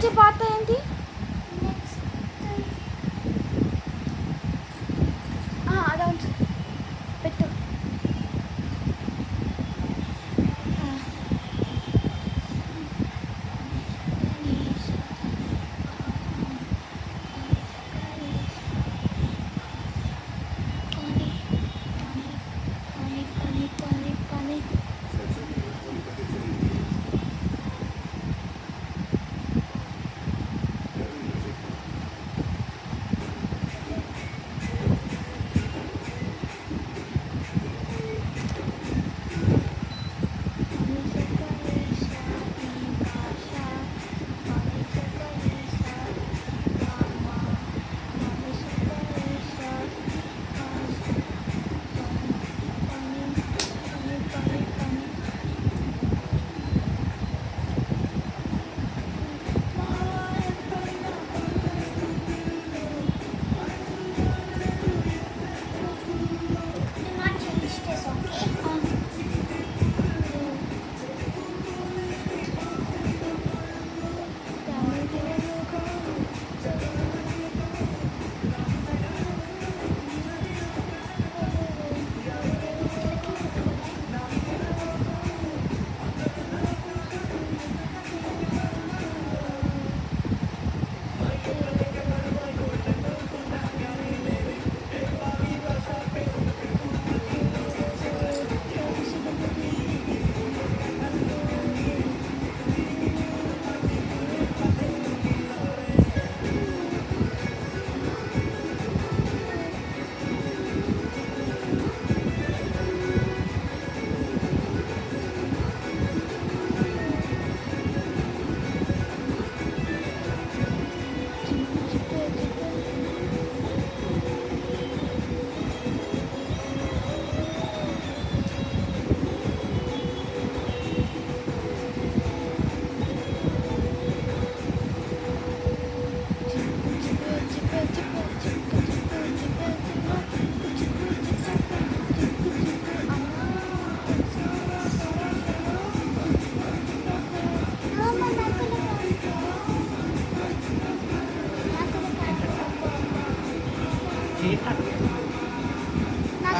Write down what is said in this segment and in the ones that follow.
వచ్చే పాత ఏంటి? అలా ఉంచు, పెట్టు.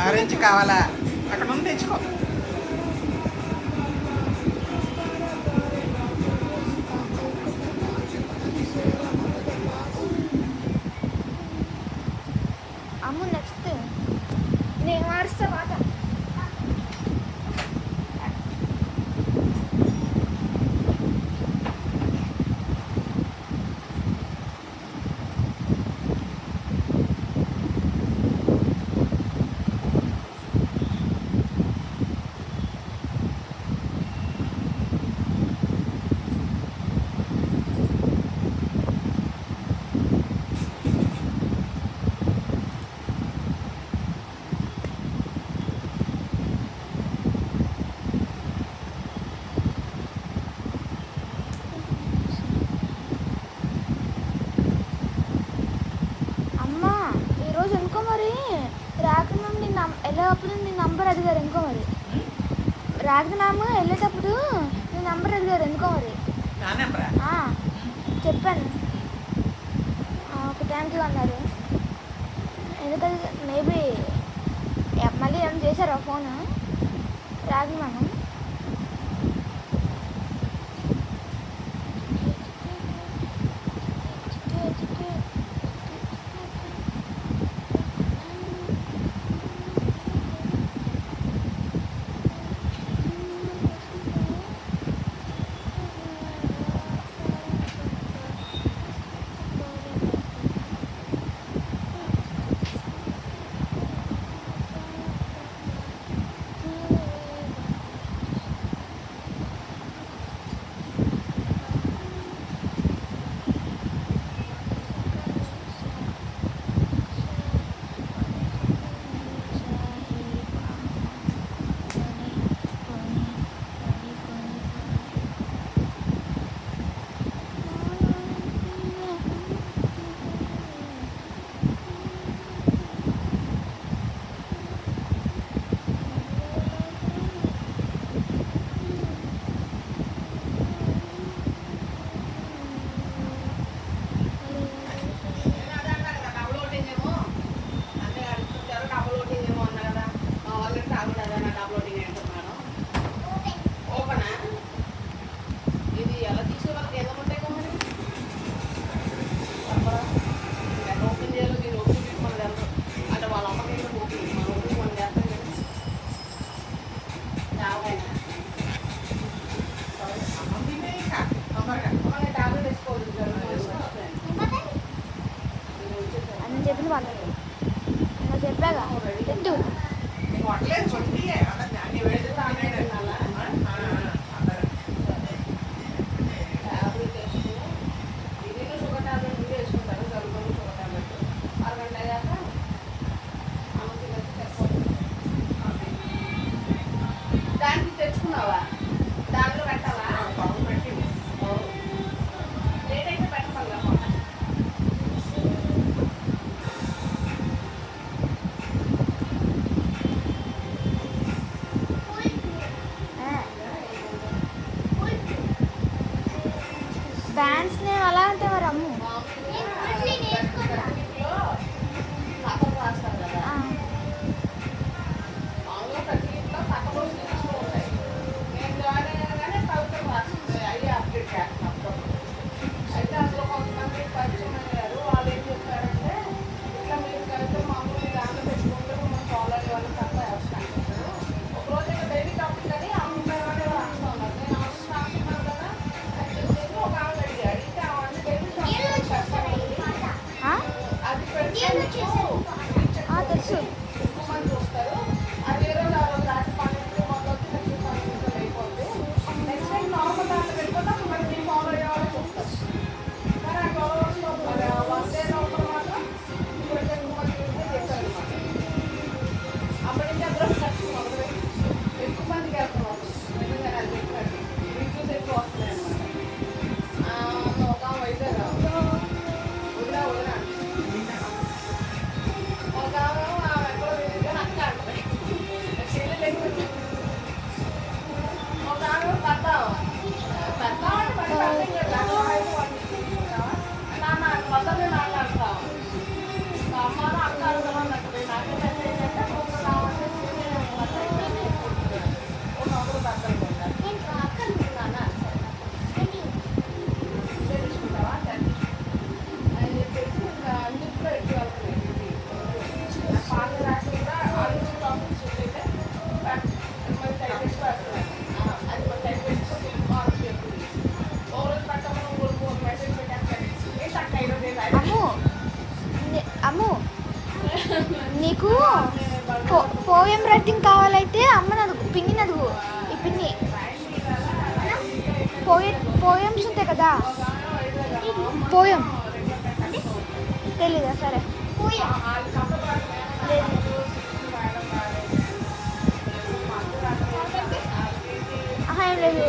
ఆరెంజ్ కావాలా? అక్కడ ఉంది, తెచ్చుకో. అమ్ము నెక్స్ట్ నేను మారుస్తా పాట. వెళ్ళేటప్పుడు నీ నంబర్ అడిగారు ఎందుకో మరి. రాజనామా వెళ్ళేటప్పుడు నీ నంబర్ అడిగారు ఎందుకో మరి. చెప్పాను ఒక థ్యాంక్ యూ అన్నారు. ఎందుకంటే మేబీ మళ్ళీ ఏమైనా చేశారా ఫోన్ రాజనామా? పెట్టు. నీకు వంటలేదు కొద్దిగా నీ వేడి తాగలేదు అలా అందరూ ట్యాబ్లెట్ వేసుకుని ఇది షుగర్ ట్యాబ్లెట్ కూడా వేసుకుంటారు. జలుబు షుగర్ ట్యాబ్లెట్ అరగంట అయ్యాక అమ్మకి సరిపోతుంది. దానికి తెచ్చుకున్నావా? దాంట్లో పెట్టాలా? బాబు పెట్టి లేదైతే పెట్టాలి. బ్యాండ్స్ నేను అలా అంటే మరి అమ్ము. కథలు రాస్తారు కదా, ఆ, మామూలుగా ప్రతి ఇంట్లో కథలు సిరీస్లో ఉంటాయి. నేను జాయిన్ అయ్యాగానే కవితలు రాస్తుంది. అయ్యి అప్డేట్ చేస్తున్నప్పుడు అయితే అందులో కొంతమంది పరిచయం అయ్యారు. వాళ్ళు ఏం చెప్పారంటే ఇట్లా మీరు కవితలు మామూలుగా దాంట్లో పెట్టుకుంటే మనం ఫాలో అయ్యే వాళ్ళకి తప్ప అవసరం అంటారు. ఒకరోజు ఇక డైలీ టాపిక్ అని అమ్మాయి వాళ్ళు రాస్తూ ఉన్నారు. నేను అవసరం రాస్తున్నాను కదా అని చెప్పేసి ఒక ఆమె అడిగాడు. అడిగితే అవన్నీ డైలీ టాపిక్ చేస్తాను. ఆ? అది పెడితే తెలుసు. ఎక్కువ మంది చూస్తారు. అది ఏ రోజు ఆ రోజు రాత్రి 12 మొదలవుతుంది, నెక్స్ట్ 12 అయిపోద్ది. నెక్స్ట్ టైం నార్మల్ దాంట్లో వెళ్ళిపోతే అప్పుడు మరి మీరు ఫాలో అయ్యే వాళ్ళు చూస్తారు. కానీ ఆ 12 అవర్స్లో మరి 1 డే లోపల మాత్రం ఇప్పుడు ఎక్కువ మంది చూస్తే చెప్పారు అనమాట. అప్పటి నుంచి అందరూ ఖర్చు మొదలు ఎక్కువ మందికి వెళ్తున్నాం. ఎందుకంటే అది చెప్పినట్టు రివ్యూస్ ఎక్కువ వస్తున్నాయి అనమాట. ఒక వైద్యులు వదిలా వదిలా ఒక ఆమె ఎక్కడో తెలియదు అక్క అంటారు. చెల్లెలు ఒక ఆమె పెద్దావా అంటే మరి పెద్ద నాన్న మొదలు నాన్న అంటావా అమ్మాను అక్క అడుగుతామని అంటే నాకే పెద్ద ఏంటంటే ఒక రావంటే ఒకప్పుడు పెద్దలు నాన్న తెలుసుకుంటావా అని చెప్పేసి ఇంకా అన్నింటిలో ఎక్కువ వెళ్తున్నాయి. పాత రాసి కూడా ఆలోచన టాపిక్స్ ఉంటే మరి టైపిస్ట్ పెడుతున్నాను. అది మరి టైపిస్ట్ మార్క్స్ చెప్తుంది. ఓ రోజు పెట్టమని ఒక మెసేజ్ పెట్టేస్తాను. ఏంటి అక్క ఈరోజు అమ్ము అమ్ము నీకు పోయం రైటింగ్ కావాలైతే అమ్మని అడుగు, పిన్నిని అడుగు. ఈ పిన్ని పోయమ్స్ ఉంటాయి కదా, పోయం తెలీదా? సరే ఆహా, ఏం లేదు.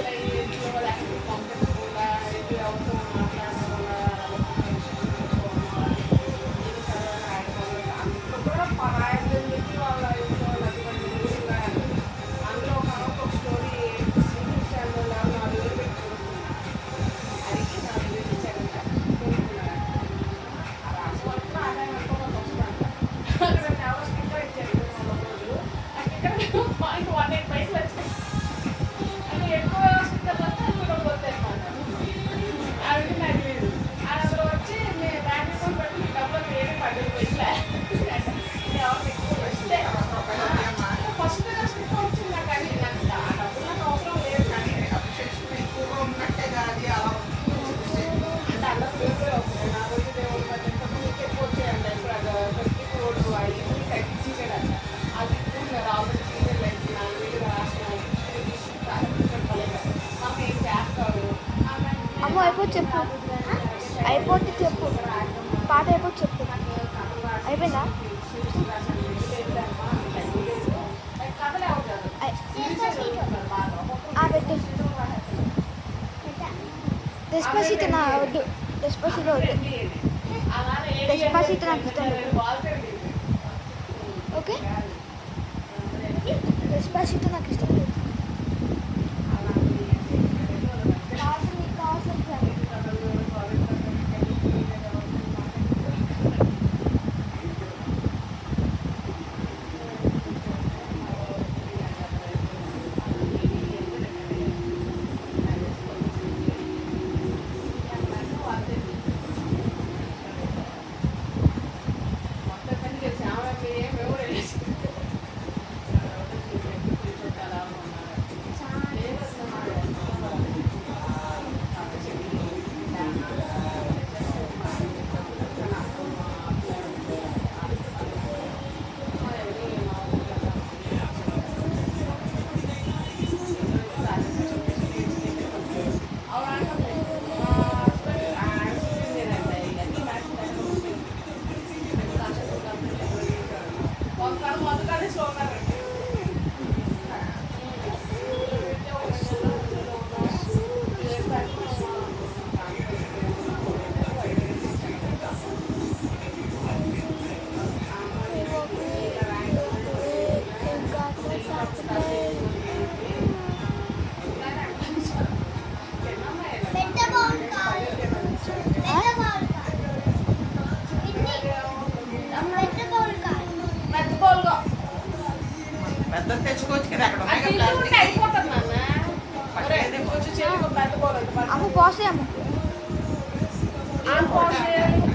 ఫస్ట్ వచ్చింది నాకు అని నాకు ఆ డబ్బులు నాకు అవసరం లేదు. కానీ అభిషేక్ ఎక్కువగా ఉన్నట్టే కాదు అలా అంటే అలా ఫేవరే వస్తుంది. నా రోజు దేవుడు పట్టినప్పుడు మీకు ఎక్కువ వచ్చాయండి. ఇప్పుడు అది 54 అవన్నీ తగ్గించేసాడంట. అది ఇప్పుడు రాబోయే సీరియల్ అయితే 4,000 రాసిన మనం ఏం చేస్తారు అమ్మ అయిపోతే చెప్పు, అయిపోతే చెప్పు, పాట అయిపోతే చెప్పు. అయిపోయిందా? కథలే అవుతారు. పెట్టు. డెస్పాసిటో నా వద్దు, డెస్పాసిటో వద్దు. డెస్పాసిటో నాకు ఇష్టం లేదు. ఓకే, డెస్పాసిటో నాకు ఇష్టం లేదు. మొత్తం పని చేసి ఆమె ఏం ఎవరు మందు కలిసి ఉన్నారండి పెద్ద బౌల్గా పెద్ద తెచ్చుకోవచ్చు కదా అక్కడ ఉన్నాయి కదా తీసుకుంటే ప్లాస్టిక్. అయిపోతుంది నాన్న ఒరే, కొంచెం చెల్లి పెద్ద బౌల్ అమ్మ పోసే అమ్మ పోసేయాలి